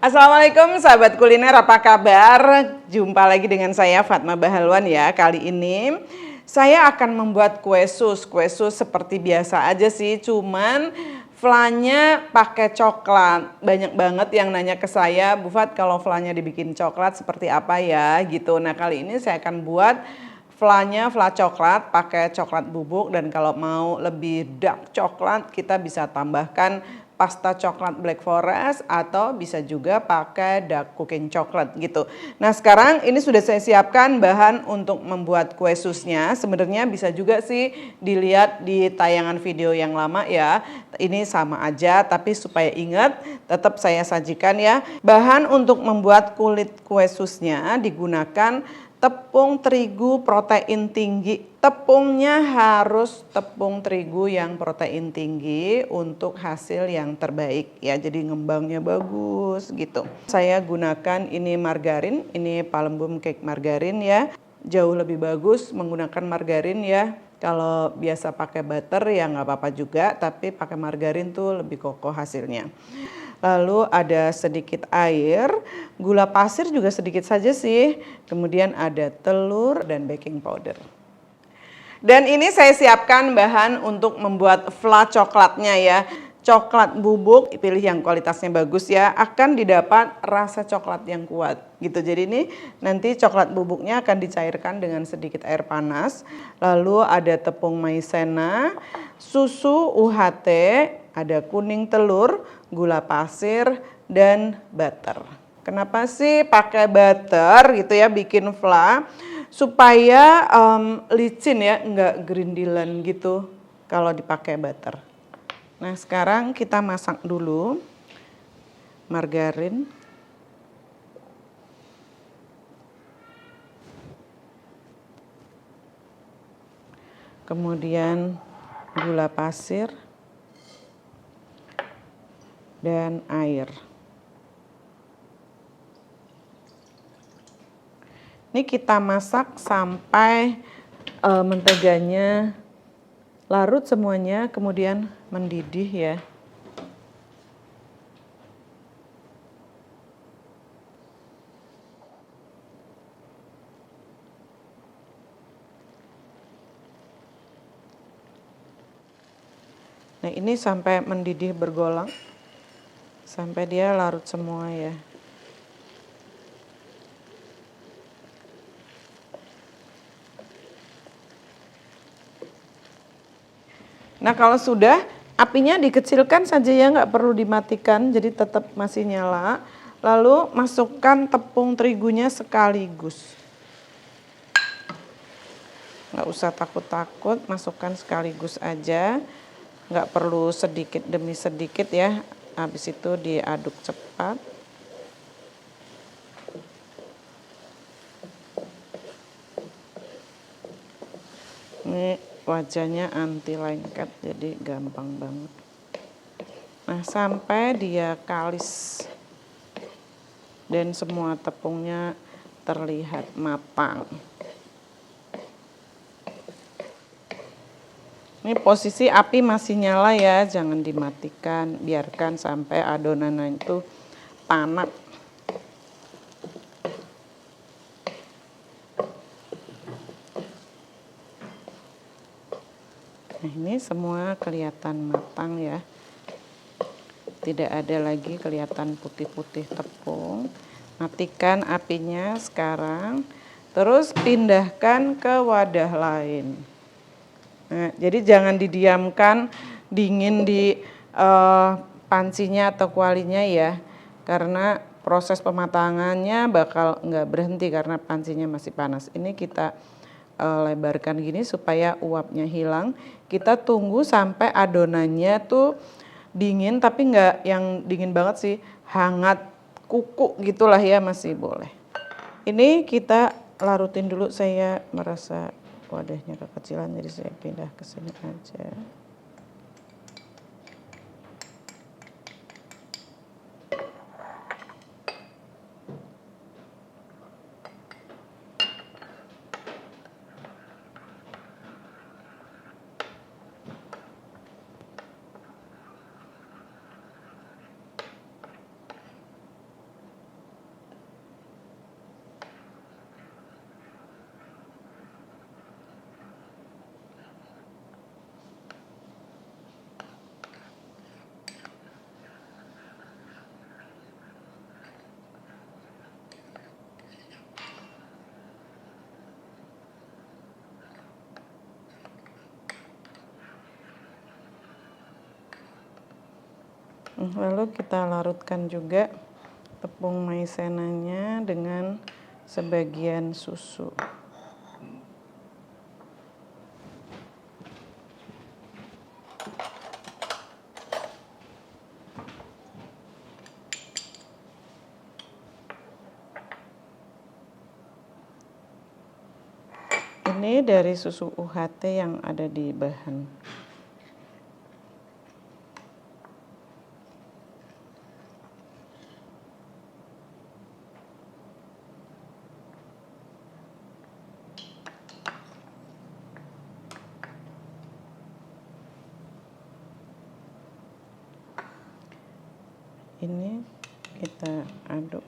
Assalamualaikum sahabat kuliner, apa kabar? Jumpa lagi dengan saya Fatma Bahalwan ya. Kali ini saya akan membuat kue sus. Kue sus seperti biasa aja sih, cuman flanya pakai coklat. Banyak banget yang nanya ke saya, Bu Fat, kalau flanya dibikin coklat seperti apa ya gitu. Nah, kali ini saya akan buat flanya fla coklat pakai coklat bubuk, dan kalau mau lebih dark coklat kita bisa tambahkan pasta coklat black forest atau bisa juga pakai dark cooking coklat gitu. Nah, sekarang ini sudah saya siapkan bahan untuk membuat kue susnya. Sebenarnya bisa juga sih dilihat di tayangan video yang lama ya. Ini sama aja, tapi supaya ingat tetap saya sajikan ya. Bahan untuk membuat kulit kue susnya digunakan tepung terigu protein tinggi. Tepungnya harus tepung terigu yang protein tinggi untuk hasil yang terbaik ya. Jadi ngembangnya bagus gitu. Saya gunakan ini margarin, ini Palembum cake margarin ya. Jauh lebih bagus menggunakan margarin ya. Kalau biasa pakai butter ya nggak apa-apa juga, tapi pakai margarin tuh lebih kokoh hasilnya. Lalu ada sedikit air, gula pasir juga sedikit saja sih. Kemudian ada telur dan baking powder. Dan ini saya siapkan bahan untuk membuat fla coklatnya ya. Coklat bubuk, pilih yang kualitasnya bagus ya, akan didapat rasa coklat yang kuat gitu. Jadi ini nanti coklat bubuknya akan dicairkan dengan sedikit air panas. Lalu ada tepung maizena, susu UHT, ada kuning telur, gula pasir, dan butter. Kenapa sih pakai butter gitu ya bikin fla? Supaya licin ya, nggak gerindilan gitu kalau dipakai butter. Nah, sekarang kita masak dulu margarin. Kemudian gula pasir dan air. Ini kita masak sampai menteganya larut semuanya, kemudian mendidih ya. Nah, ini sampai mendidih bergolang, sampai dia larut semua ya. Nah, kalau sudah, apinya dikecilkan saja ya, nggak perlu dimatikan, jadi tetap masih nyala. Lalu masukkan tepung terigunya sekaligus. Nggak usah takut-takut, masukkan sekaligus aja. Nggak perlu sedikit demi sedikit ya, habis itu diaduk cepat. Ini wajahnya anti lengket, jadi gampang banget. Nah, sampai dia kalis dan semua tepungnya terlihat matang. Ini posisi api masih nyala ya, jangan dimatikan, biarkan sampai adonannya itu panas. Nah, ini semua kelihatan matang ya. Tidak ada lagi kelihatan putih-putih tepung. Matikan apinya sekarang. Terus pindahkan ke wadah lain. Nah, jadi jangan didiamkan dingin di pancinya atau kualinya ya. Karena proses pematangannya bakal nggak berhenti karena pancinya masih panas. Ini kita lebarkan gini supaya uapnya hilang. Kita tunggu sampai adonannya tuh dingin, tapi nggak yang dingin banget sih, hangat kuku gitulah ya, masih boleh. Ini kita larutin dulu, saya merasa wadahnya kekecilan jadi saya pindah ke sini aja. Lalu kita larutkan juga tepung maizenanya dengan sebagian susu. Ini dari susu UHT yang ada di bahan. Ini kita aduk.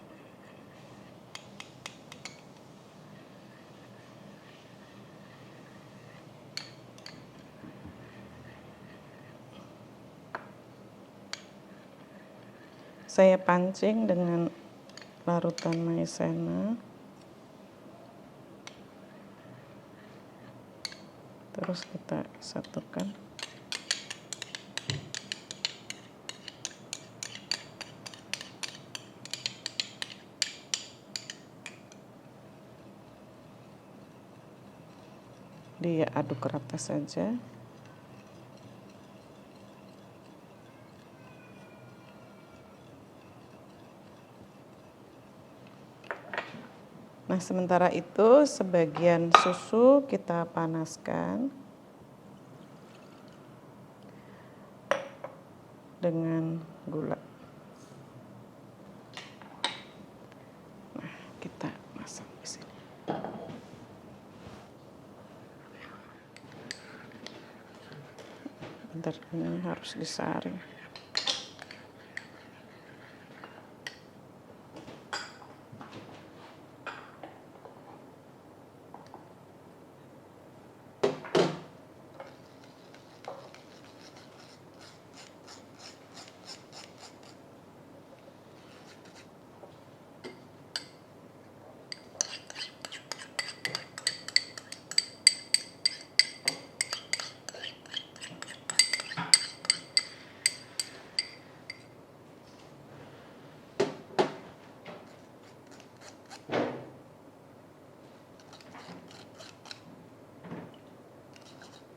Saya pancing dengan larutan maizena. Terus kita satukan. Diaduk rata saja. Nah, sementara itu sebagian susu kita panaskan dengan gula. Nah, kita masak di sini. Bentar, ini harus disaring.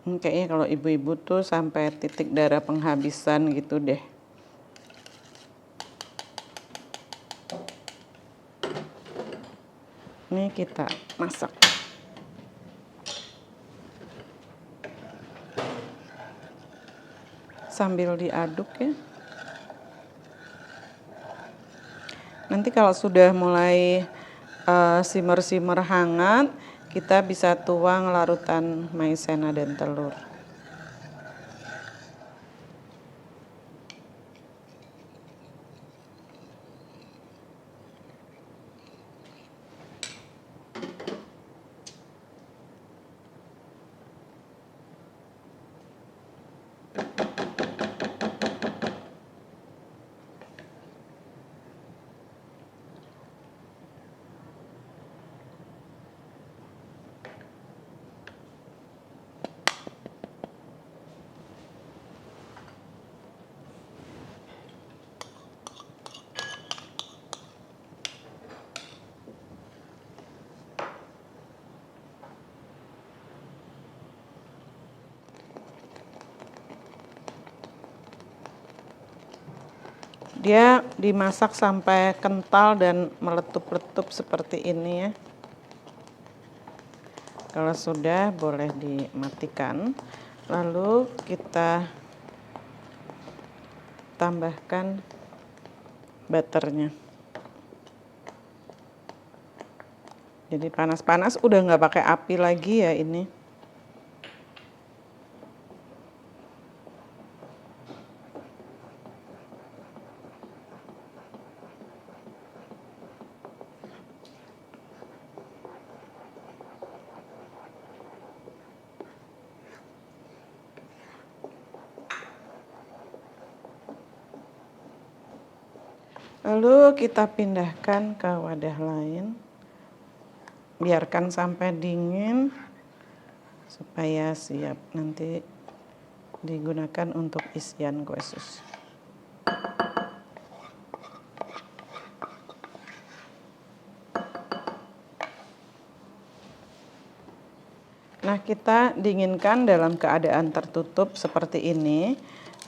Kayaknya kalau ibu-ibu tuh sampai titik darah penghabisan gitu deh. Ini kita masak. Sambil diaduk ya. Nanti kalau sudah mulai simmer-simmer hangat, kita bisa tuang larutan maizena dan telur. Dia dimasak sampai kental dan meletup-letup seperti ini ya. Kalau sudah boleh dimatikan. Lalu kita tambahkan butternya. Jadi panas-panas, udah nggak pakai api lagi ya ini. Lalu kita pindahkan ke wadah lain. Biarkan sampai dingin supaya siap nanti digunakan untuk isian kue sus. Nah, kita dinginkan dalam keadaan tertutup seperti ini,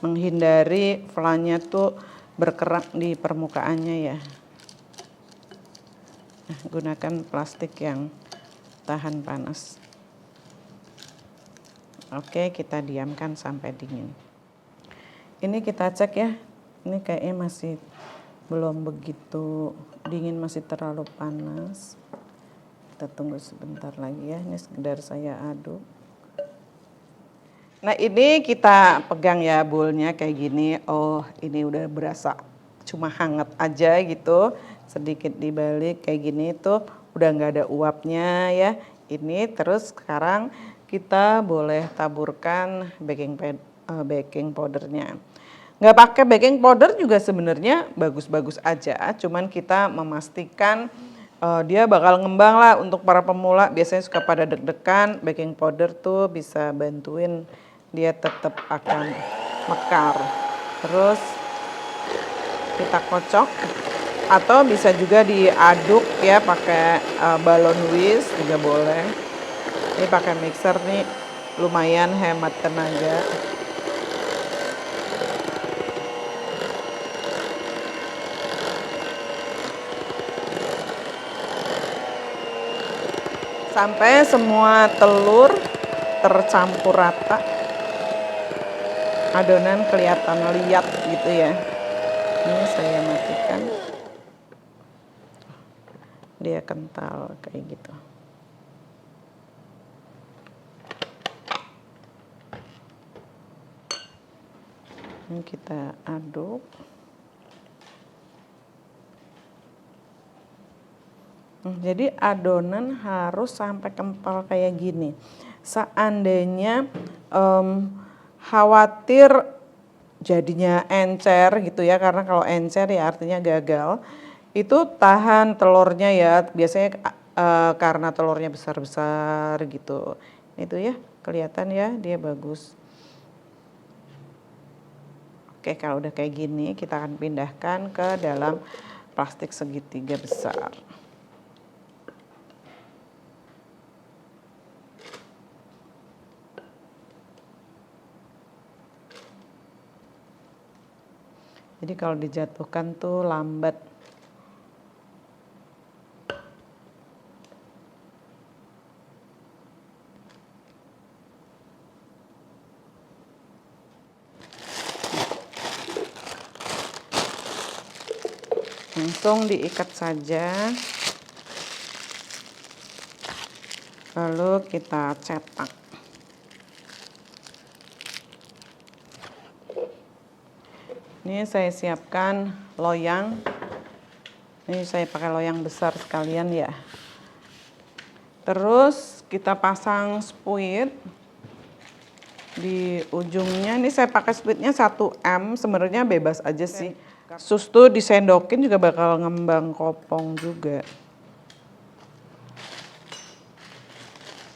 menghindari flannya tuh berkerak di permukaannya ya. Nah, gunakan plastik yang tahan panas. Oke, kita diamkan sampai dingin. Ini kita cek ya, ini kayaknya masih belum begitu dingin, masih terlalu panas. Kita tunggu sebentar lagi ya, ini sekedar saya aduk. Nah, ini kita pegang ya boolnya kayak gini. Oh, ini udah berasa cuma hangat aja gitu. Sedikit dibalik kayak gini tuh udah nggak ada uapnya ya. Ini terus sekarang kita boleh taburkan baking powdernya. Nggak pakai baking powder juga sebenarnya bagus-bagus aja. Cuman kita memastikan dia bakal ngembang lah. Untuk para pemula biasanya suka pada deg-degan. Baking powder tuh bisa bantuin dia tetap akan mekar. Terus kita kocok atau bisa juga diaduk ya pakai balon whisk juga boleh. Ini pakai mixer nih lumayan hemat tenaga. Sampai semua telur tercampur rata. Adonan kelihatan liat gitu ya. Ini saya matikan. Dia kental kayak gitu. Ini kita aduk. Jadi adonan harus sampai kental kayak gini. Seandainya khawatir jadinya encer gitu ya, karena kalau encer ya artinya gagal. Itu tahan telurnya ya, biasanya karena telurnya besar-besar gitu. Itu ya, kelihatan ya dia bagus. Oke, kalau udah kayak gini kita akan pindahkan ke dalam plastik segitiga besar. Jadi kalau dijatuhkan tuh lambat. Langsung diikat saja. Lalu kita cetak. Ini saya siapkan loyang. Ini saya pakai loyang besar sekalian ya. Terus kita pasang spuit di ujungnya. Ini saya pakai spuitnya 1M, sebenarnya bebas aja sih. Sus tuh disendokin juga bakal ngembang kopong juga.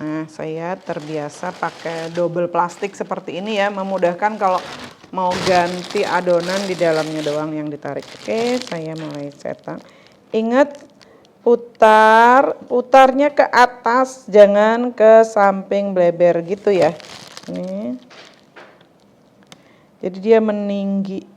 Nah, saya terbiasa pakai double plastik seperti ini ya, memudahkan kalau mau ganti adonan di dalamnya doang yang ditarik. Oke, saya mulai cetak. Ingat putarnya ke atas, jangan ke samping bleber gitu ya. Nih. Jadi dia meninggi.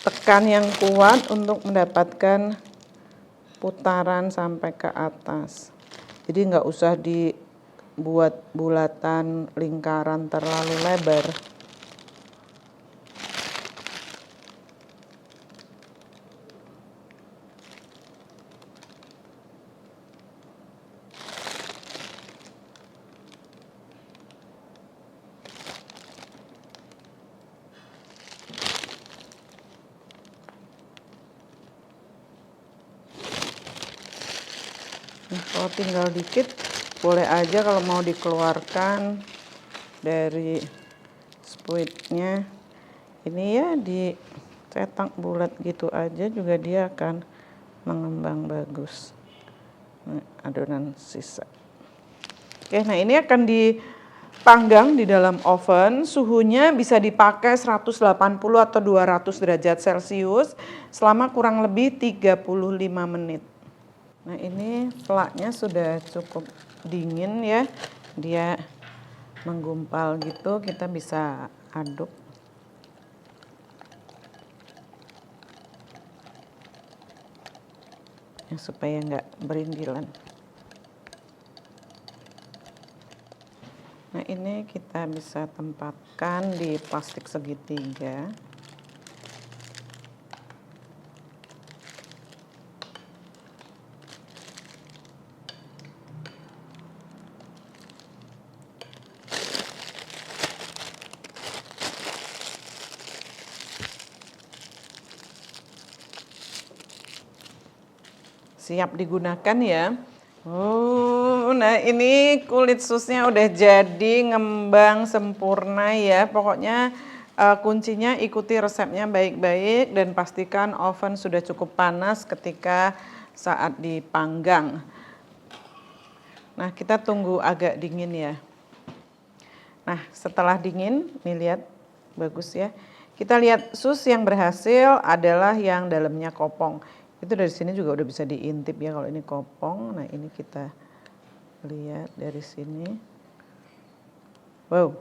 Tekan yang kuat untuk mendapatkan putaran sampai ke atas. Jadi nggak usah dibuat bulatan lingkaran terlalu lebar. Nah, kalau tinggal dikit boleh aja kalau mau dikeluarkan dari spuitnya. Ini ya dicetak bulat gitu aja juga dia akan mengembang bagus. Nah, adonan sisa. Oke, nah ini akan dipanggang di dalam oven. Suhunya bisa dipakai 180 atau 200 derajat Celcius selama kurang lebih 35 menit. Nah ini flaknya sudah cukup dingin ya. Dia menggumpal gitu, kita bisa aduk. Ya, supaya nggak berindilan. Nah ini kita bisa tempatkan di plastik segitiga. Siap digunakan ya. Oh, nah ini kulit susnya udah jadi ngembang sempurna ya. Pokoknya kuncinya ikuti resepnya baik-baik dan pastikan oven sudah cukup panas ketika saat dipanggang. Nah, kita tunggu agak dingin ya. Nah, setelah dingin, nih lihat bagus ya. Kita lihat sus yang berhasil adalah yang dalamnya kopong. Itu dari sini juga udah bisa diintip ya kalau ini kopong. Nah, ini kita lihat dari sini. Wow.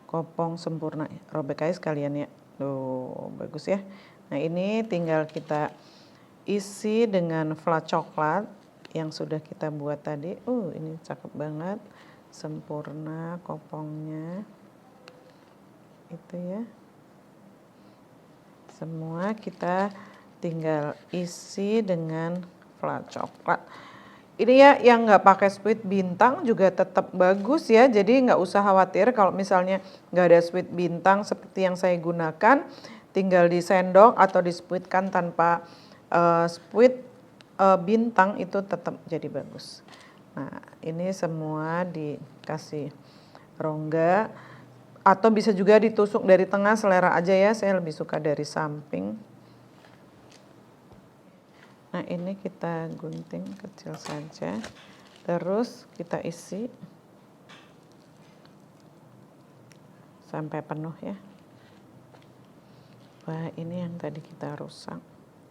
Kopong sempurna. Robek aja sekalian ya. Tuh, bagus ya. Nah, ini tinggal kita isi dengan flat coklat yang sudah kita buat tadi. Ini cakep banget. Sempurna kopongnya. Itu ya. Semua kita tinggal isi dengan flat coklat. Ini ya yang nggak pakai spuit bintang juga tetap bagus ya. Jadi nggak usah khawatir kalau misalnya nggak ada spuit bintang seperti yang saya gunakan. Tinggal disendok atau dispuitkan tanpa spuit bintang itu tetap jadi bagus. Nah ini semua dikasih rongga. Atau bisa juga ditusuk dari tengah, selera aja ya. Saya lebih suka dari samping. Nah ini kita gunting kecil saja. Terus kita isi sampai penuh ya. Wah ini yang tadi kita rusak.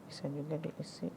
Bisa juga diisi.